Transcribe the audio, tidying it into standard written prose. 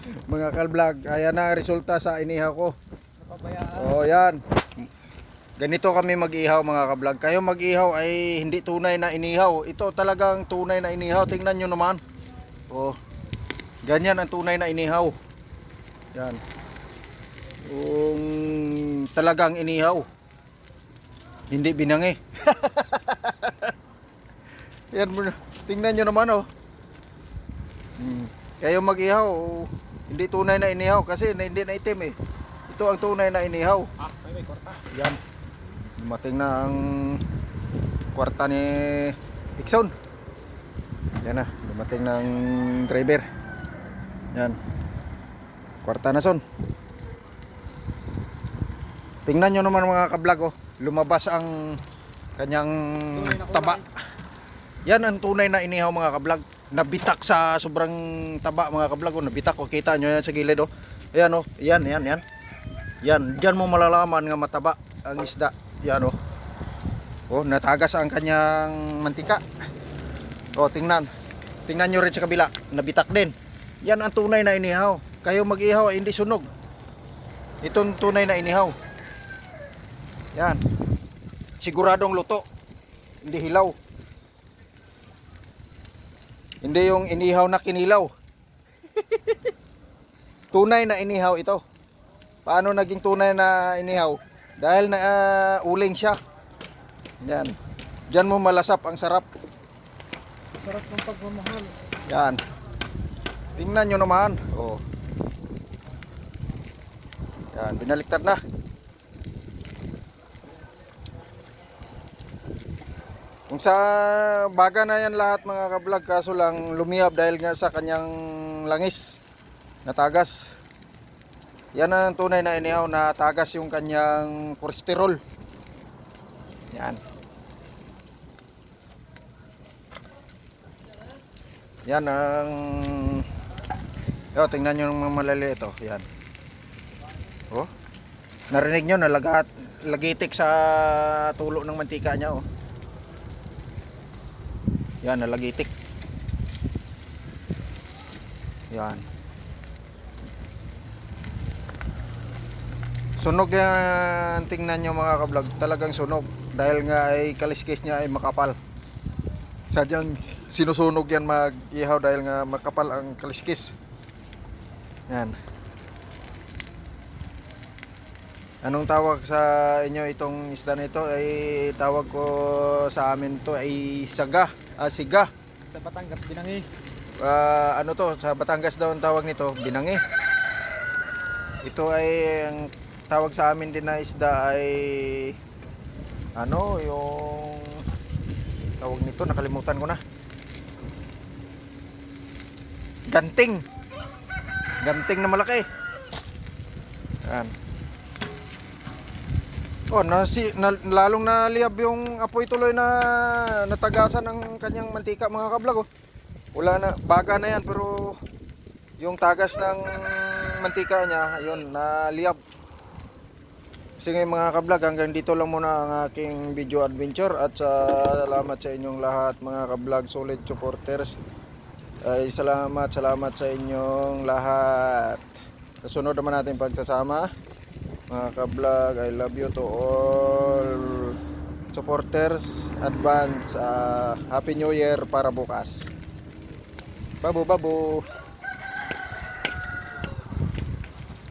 Mga ka-vlog, ayan na resulta sa inihaw ko. Napabayaan. Oh, yan. Ganito kami mag-ihaw mga ka-vlog. Kayo mag-ihaw ay hindi tunay na inihaw. Ito talagang tunay na inihaw. Tingnan nyo naman. Oh, ganyan ang tunay na inihaw. Yan. Talagang inihaw. Hindi binangi. Yan mo. Tingnan nyo naman oh. Kayo mag-ihaw, hindi tunay na inihaw kasi hindi na itim eh. Ito ang tunay na inihaw. Ah, may kwarta. Yan. Dumating na ang kwarta ni Dixon. Yan na, dumating na ang driver. Yan. Kwarta na son. Tingnan nyo naman mga ka-vlog oh. Lumabas ang kanyang taba. Yan ang tunay na inihaw mga ka-vlog. Nabitak sa sobrang taba mga ka-vlog oh. Nabitak oh. Kita nyo yan sa gilid oh. Ayan oh. Yan. Yan. Diyan mo malalaman nga mataba ang isda. Yan oh. Oh, natagas ang kanyang mantika. Oh, tingnan. Tingnan nyo rin sa kabila. Nabitak din. Yan ang tunay na inihaw. Kayo mag-ihaw ay hindi sunog. Itong tunay na inihaw. Yan. Siguradong luto. Hindi hilaw. Hindi yung inihaw na kinilaw. Tunay na inihaw ito. Paano naging tunay na inihaw? Dahil na uling siya. Yan. Diyan mo malasap ang sarap. Sarap ng pagmamahal. Yan. Tingnan nyo naman. Oh. Yan, binaliktad na. Kung sa baga na yan lahat mga ka-vlog, kaso lang lumiyab dahil nga sa kanyang langis na tagas. Yan ang tunay na inihaw na tagas yung kanyang kolesterol. Yan. Yan ang tingnan nyo ng malali ito. Yan. Oh. Narinig nyo na lagitik sa tulo ng mantika niya oh. Yan, nalagitik. Yan. Sunog yan, tingnan nyo mga ka-vlog. Talagang sunog. Dahil nga ay kaliskis niya ay makapal. Sadyang sinusunog yan mag-ihaw dahil nga makapal ang kaliskis. Yan. Anong tawag sa inyo itong isda nito? Ay tawag ko sa amin to ay saga. Siga. Sa Batangas, binangi. Ano to? Sa Batangas daw ang tawag nito, binangi. Ito ay ang tawag sa amin din na isda ay ano, yung tawag nito, nakalimutan ko na. Ganting. Ganting na malaki. Yan. Oh, lalong naliyab yung apoy tuloy na natagasan ng kanyang mantika mga ka-vlog oh. Wala na, baga na yan pero yung tagas ng mantika niya, yun, naliyab. Sige mga ka-vlog, hanggang dito lang muna ang aking video adventure at salamat sa inyong lahat mga ka-vlog, solid supporters. Ay salamat sa inyong lahat. Sa sunod naman natin pagsasama. Mga ka-vlog, I love you to all supporters. Advance Happy New Year para bukas. Babu.